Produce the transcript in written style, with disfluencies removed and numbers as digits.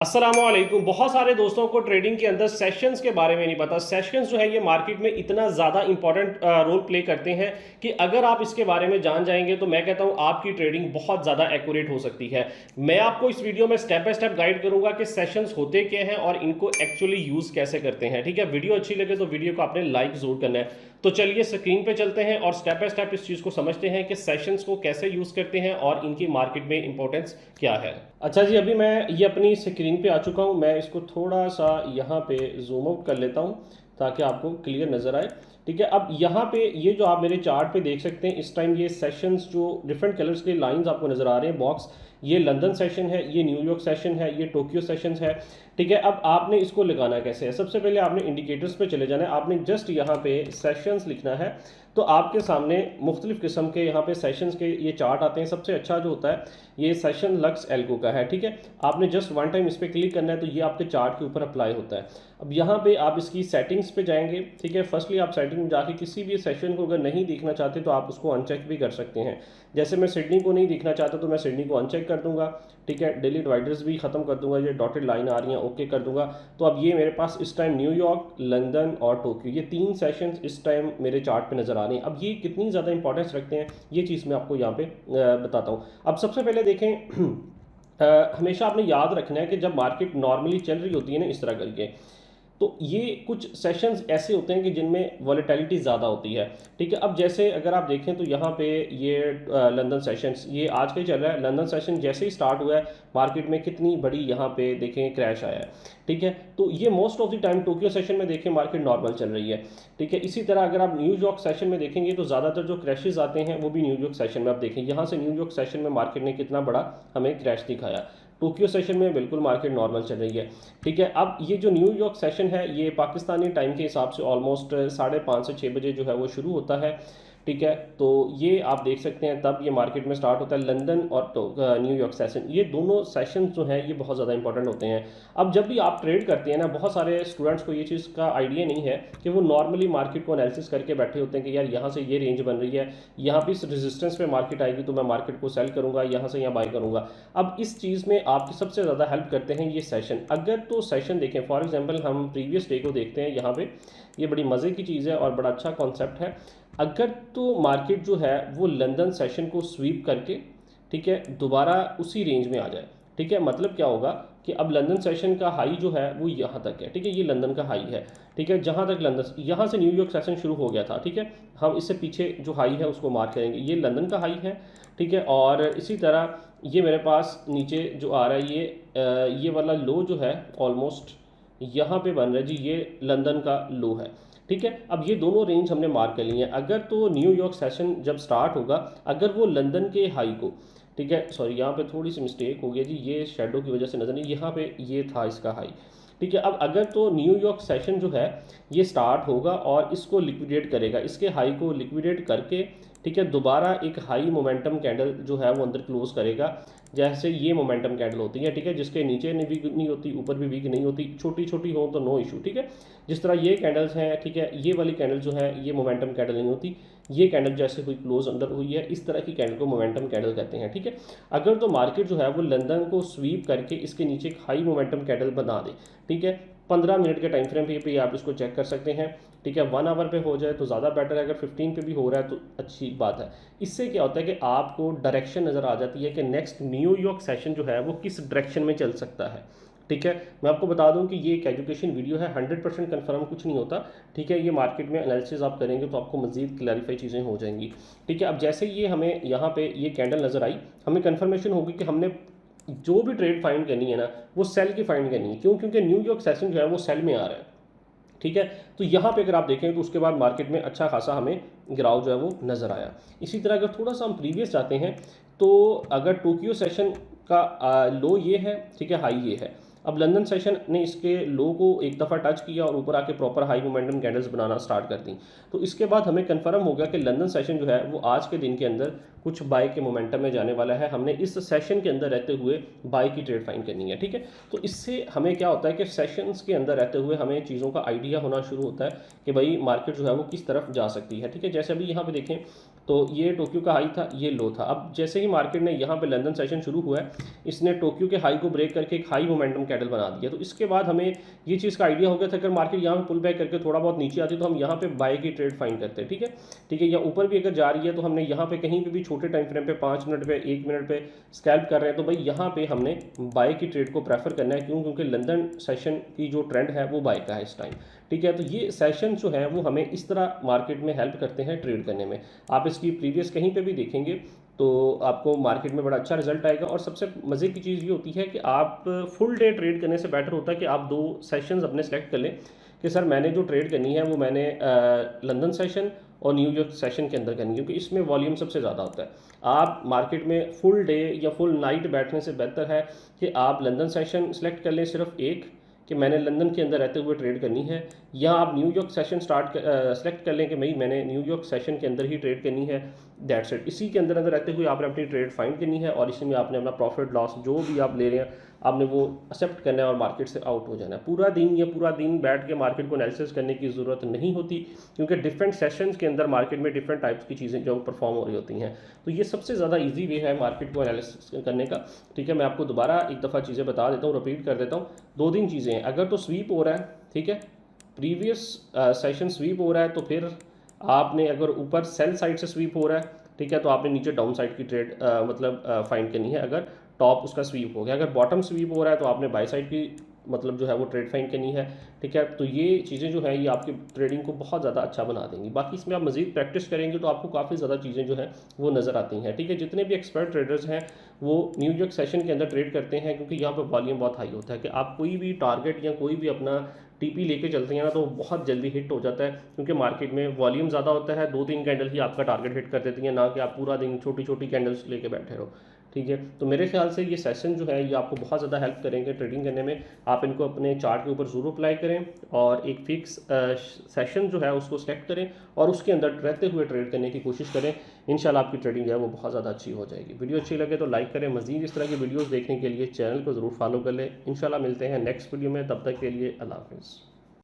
अस्सलामुअलैकुम। बहुत सारे दोस्तों को ट्रेडिंग के अंदर सेशंस के बारे में नहीं पता। सेशंस जो है ये मार्केट में इतना ज़्यादा इंपॉर्टेंट रोल प्ले करते हैं कि अगर आप इसके बारे में जान जाएंगे तो मैं कहता हूँ आपकी ट्रेडिंग बहुत ज़्यादा एक्यूरेट हो सकती है। मैं आपको इस वीडियो में स्टेप बाय स्टेप गाइड करूंगा कि सेशंस होते क्या हैं और इनको एक्चुअली यूज़ कैसे करते हैं। ठीक है, वीडियो अच्छी लगे तो वीडियो को आपने लाइक ज़रूर करना है। तो चलिए स्क्रीन पे चलते हैं और स्टेप बाय स्टेप इस चीज़ को समझते हैं कि सेशंस को कैसे यूज़ करते हैं और इनकी मार्केट में इंपॉर्टेंस क्या है। अच्छा जी, अभी मैं ये अपनी स्क्रीन पे आ चुका हूँ। मैं इसको थोड़ा सा यहाँ पे जूम आउट कर लेता हूँ ताकि आपको क्लियर नज़र आए। ठीक है, अब यहाँ पे ये जो आप मेरे चार्ट पे देख सकते हैं इस टाइम ये सेशंस जो डिफरेंट कलर्स के लाइंस आपको नज़र आ रहे हैं बॉक्स, ये लंदन सेशन है, ये न्यूयॉर्क सेशन है, ये टोक्यो सेशंस है। ठीक है, अब आपने इसको लगाना कैसे है? सबसे पहले आपने इंडिकेटर्स पे चले जाना है। आपने जस्ट यहाँ पे सेशंस लिखना है तो आपके सामने मुख्तलिफ किस्म के यहाँ पे सेशंस के ये चार्ट आते हैं। सबसे अच्छा जो होता है ये सेशन लक्स एल्गो का है। ठीक है, आपने जस्ट वन टाइम इस पर क्लिक करना है तो ये आपके चार्ट के ऊपर अप्लाई होता है। अब यहाँ पे आप इसकी सेटिंग्स पे जाएंगे। ठीक है, फर्स्टली आप सेटिंग में जाके किसी भी सेशन को अगर नहीं देखना चाहते तो आप उसको अनचेक भी कर सकते हैं। जैसे मैं सिडनी को नहीं देखना चाहता तो मैं सिडनी को अनचेक कर दूंगा। ठीक है, डेली डिवाइडर्स भी खत्म कर दूंगा, ये डॉटेड लाइन आ रही हैं ओके कर दूंगा। तो अब ये मेरे पास इस टाइम न्यूयॉर्क, लंदन और टोक्यो ये तीन सेशंस इस टाइम मेरे चार्ट पे नज़र आ रहे हैं। अब ये कितनी ज़्यादा इंपॉर्टेंस रखते हैं ये चीज़ मैं आपको यहाँ पे बताता हूँ। अब सबसे पहले देखें हमेशा आपने याद रखना है कि जब मार्केट नॉर्मली चल रही होती है ना इस तरह करके, तो ये कुछ सेशंस ऐसे होते हैं कि जिनमें वॉलेटिलिटी ज़्यादा होती है। ठीक है, अब जैसे अगर आप देखें तो यहाँ पे ये लंदन सेशंस ये आज का ही चल रहा है। लंदन सेशन जैसे ही स्टार्ट हुआ है मार्केट में कितनी बड़ी यहाँ पे देखें क्रैश आया है। ठीक है, तो ये most of the time Tokyo session में देखें मार्केट नॉर्मल चल रही है। ठीक है, इसी तरह अगर आप न्यूयॉर्क सेशन में देखेंगे तो ज़्यादातर जो क्रैशेज आते हैं वो भी न्यूयॉर्क सेशन में। आप देखें यहाँ से न्यूयॉर्क सेशन में मार्केट ने कितना बड़ा हमें क्रैश दिखाया। टोक्यो सेशन में बिल्कुल मार्केट नॉर्मल चल रही है। ठीक है, अब ये जो न्यूयॉर्क सेशन है ये पाकिस्तानी टाइम के हिसाब से ऑलमोस्ट 5:30 से 6 बजे जो है वो शुरू होता है। ठीक है, तो ये आप देख सकते हैं तब ये मार्केट में स्टार्ट होता है लंदन और न्यूयॉर्क सेशन। ये दोनों सेशन जो हैं ये बहुत ज़्यादा इंपॉर्टेंट होते हैं। अब जब भी आप ट्रेड करते हैं ना, बहुत सारे स्टूडेंट्स को ये चीज़ का आइडिया नहीं है कि वो नॉर्मली मार्केट को एनालिसिस करके बैठे होते हैं कि यार यहाँ से ये रेंज बन रही है, यहाँ पे इस रेजिस्टेंस पे मार्केट आएगी तो मैं मार्केट को सेल करूँगा, यहाँ से यहाँ बाई करूँगा। अब इस चीज़ में आपकी सबसे ज़्यादा हेल्प करते हैं ये सेशन। अगर तो सेशन देखें फॉर एग्जाम्पल हम प्रीवियस डे को देखते हैं यहाँ पे, ये बड़ी मज़े की चीज़ है और बड़ा अच्छा कॉन्सेप्ट है। अगर तो मार्केट जो है वो लंदन सेशन को स्वीप करके ठीक है दोबारा उसी रेंज में आ जाए। ठीक है, मतलब क्या होगा कि अब लंदन सेशन का हाई जो है वो यहाँ तक है। ठीक है, ये लंदन का हाई है। ठीक है, जहाँ तक लंदन यहाँ से न्यूयॉर्क सेशन शुरू हो गया था। ठीक है, हम इससे पीछे जो हाई है उसको मार्क करेंगे, ये लंदन का हाई है। ठीक है, और इसी तरह ये मेरे पास नीचे जो आ रहा है ये वाला लो जो है ऑलमोस्ट यहाँ पे बन रहा है जी, ये लंदन का लो है। ठीक है, अब ये दोनों रेंज हमने मार्क कर ली हैं। अगर तो न्यूयॉर्क सेशन जब स्टार्ट होगा अगर वो लंदन के हाई को, ठीक है सॉरी यहाँ पे थोड़ी सी मिस्टेक हो गई जी, ये शेडो की वजह से नज़र नहीं, यहाँ पे ये था इसका हाई। ठीक है, अब अगर तो न्यूयॉर्क सेशन जो है ये स्टार्ट होगा और इसको लिक्विडेट करेगा, इसके हाई को लिक्विडेट करके ठीक है दोबारा एक हाई मोमेंटम कैंडल जो है वो अंदर क्लोज करेगा, जैसे ये मोमेंटम कैंडल होती है। ठीक है, जिसके नीचे वीक नहीं होती ऊपर भी वीक नहीं होती, छोटी छोटी हो तो नो इशू। ठीक है, जिस तरह ये कैंडल्स हैं, ठीक है ये वाली कैंडल जो है ये मोमेंटम कैंडल नहीं होती, ये कैंडल जैसे हुई क्लोज अंदर हुई है इस तरह की कैंडल को मोमेंटम कैंडल कहते हैं। ठीक है, अगर तो मार्केट जो है वो लंदन को स्वीप करके इसके नीचे एक हाई मोमेंटम कैंडल बना दे, ठीक है 15 मिनट के टाइम फ्रेम पे आप इसको चेक कर सकते हैं। ठीक है, 1 आवर पे हो जाए तो ज़्यादा बेटर है, अगर 15 पे भी हो रहा है तो अच्छी बात है। इससे क्या होता है कि आपको डायरेक्शन नज़र आ जाती है कि नेक्स्ट न्यूयॉर्क सेशन जो है वो किस डायरेक्शन में चल सकता है। ठीक है, मैं आपको बता दूं कि ये एक एजुकेशन वीडियो है, 100% कन्फर्म कुछ नहीं होता। ठीक है, ये मार्केट में एनालिसिस आप करेंगे तो आपको मजीद क्लैरिफाई चीज़ें हो जाएंगी। ठीक है, अब जैसे ये हमें यहाँ पे ये कैंडल नज़र आई, हमें कन्फर्मेशन होगी कि हमने जो भी ट्रेड फाइंड करनी है ना वो सेल की फाइंड करनी है। क्यों? क्योंकि न्यूयॉर्क सेशन जो है वो सेल में आ रहा है। ठीक है, तो यहाँ पे अगर आप देखें तो उसके बाद मार्केट में अच्छा खासा हमें गिराव जो है वो नज़र आया। इसी तरह अगर थोड़ा सा हम प्रीवियस जाते हैं तो अगर टोक्यो सेशन का लो ये है, ठीक है हाई ये है। अब लंदन सेशन ने इसके लो को एक दफ़ा टच किया और ऊपर आके प्रॉपर हाई मोमेंटम कैंडल्स बनाना स्टार्ट कर दी। तो इसके बाद हमें कंफर्म हो गया कि लंदन सेशन जो है वो आज के दिन के अंदर कुछ बाय के मोमेंटम में जाने वाला है। हमने इस सेशन के अंदर रहते हुए बाय की ट्रेड फाइंड करनी है। ठीक है, तो इससे हमें क्या होता है कि सेशंस के अंदर रहते हुए हमें चीज़ों का आइडिया होना शुरू होता है कि भाई मार्केट जो है वो किस तरफ जा सकती है। ठीक है, जैसे अभी यहाँ पे देखें तो ये टोक्यो का हाई था, ये लो था। अब जैसे ही मार्केट ने यहाँ पे लंदन सेशन शुरू हुआ है, इसने टोक्यो के हाई को ब्रेक करके एक हाई मोमेंटम कैंडल बना दिया। तो इसके बाद हमें ये चीज़ का आइडिया हो गया था अगर मार्केट यहाँ पे पुल बैक करके थोड़ा बहुत नीचे आती है तो हम यहाँ पे बाय की ट्रेड फाइंड करते हैं, ठीक है। या ऊपर भी अगर जा रही है तो हमने यहाँ पे कहीं पे भी छोटे टाइम फ्रेम पे 5 मिनट पे 1 मिनट पे स्कैल्प कर रहे हैं तो भाई यहाँ पे हमने बाय की ट्रेड को प्रेफर करना है। क्यों? क्योंकि लंदन सेशन की जो ट्रेंड है वो बाय का है इस टाइम, ठीक है। तो ये सेशन जो है वो हमें इस तरह मार्केट में हेल्प करते हैं ट्रेड करने में। आप इसकी प्रीवियस कहीं पे भी देखेंगे तो आपको मार्केट में बड़ा अच्छा रिजल्ट आएगा। और सबसे मज़े की चीज़ ये होती है कि आप फुल डे ट्रेड करने से बेटर होता है कि आप 2 सेशंस अपने सेलेक्ट कर लें कि सर मैंने जो ट्रेड करनी है वो मैंने लंदन सेशन और न्यूयॉर्क सेशन के अंदर करनी है, क्योंकि इसमें वॉल्यूम सबसे ज़्यादा होता है। आप मार्केट में फुल डे या फुल नाइट बैठने से बेहतर है कि आप लंदन सेशन सेलेक्ट कर लें सिर्फ एक, कि मैंने लंदन के अंदर रहते हुए ट्रेड करनी है, या आप न्यूयॉर्क सेशन सेलेक्ट कर लें कि भाई मैंने न्यूयॉर्क सेशन के अंदर ही ट्रेड करनी है, दैट्स इट। इसी के अंदर अंदर रहते हुए आपने अपनी ट्रेड फाइंड करनी है और इसी में आपने अपना प्रॉफिट लॉस जो भी आप ले रहे हैं आपने वो एक्सेप्ट करना है और मार्केट से आउट हो जाना है। पूरा दिन बैठ के मार्केट को एनालिसिस करने की ज़रूरत नहीं होती, क्योंकि डिफरेंट सेशंस के अंदर मार्केट में डिफरेंट टाइप्स की चीज़ें जो परफॉर्म हो रही होती हैं। तो ये सबसे ज़्यादा ईजी वे है मार्केट को एनालिसिस करने का, ठीक है। मैं आपको दोबारा एक दफ़ा चीज़ें बता देता हूँ, रिपीट कर देता हूँ। 2-3 चीज़ें हैं। अगर तो स्वीप हो रहा है, ठीक है, प्रीवियस सेशन स्वीप हो रहा है तो फिर आपने अगर ऊपर सेल साइड से स्वीप हो रहा है, ठीक है, तो आपने नीचे डाउन साइड की ट्रेड मतलब फाइंड करनी है अगर टॉप उसका स्वीप हो गया। अगर बॉटम स्वीप हो रहा है तो आपने बाय साइड की मतलब जो है वो ट्रेड फाइंड करनी है, ठीक है। तो ये चीज़ें जो है ये आपकी ट्रेडिंग को बहुत ज़्यादा अच्छा बना देंगी। बाकी इसमें आप मजीद प्रैक्टिस करेंगे तो आपको काफ़ी ज़्यादा चीज़ें जो हैं वो नज़र आती हैं, ठीक है। जितने भी एक्सपर्ट ट्रेडर्स हैं वो न्यूयॉर्क सेशन के अंदर ट्रेड करते हैं, क्योंकि यहाँ पर वॉल्यूम बहुत हाई होता है कि आप कोई भी टारगेट या कोई भी अपना टीपी लेके चलते हैं ना तो बहुत जल्दी हिट हो जाता है, क्योंकि मार्केट में वॉल्यूम ज़्यादा होता है। 2-3 कैंडल ही आपका टारगेट हिट कर देती हैं, ना कि आप पूरा दिन छोटी छोटी कैंडल्स लेके बैठे रहो, ठीक है। तो मेरे ख्याल से ये सेशन जो है ये आपको बहुत ज़्यादा हेल्प करेंगे ट्रेडिंग करने में। आप इनको अपने चार्ट के ऊपर ज़रूर अप्लाई करें और एक फिक्स सेशन जो है उसको सेलेक्ट करें और उसके अंदर रहते हुए ट्रेड करने की कोशिश करें। इंशाल्लाह आपकी ट्रेडिंग जो है वो बहुत ज़्यादा अच्छी हो जाएगी। वीडियो अच्छी लगे तो लाइक करें। मज़ीद इस तरह की वीडियोज़ देखने के लिए चैनल को ज़रूर फॉलो कर लें। इंशाल्लाह मिलते हैं नेक्स्ट वीडियो में, तब तक के लिए अल्लाह हाफ़िज़।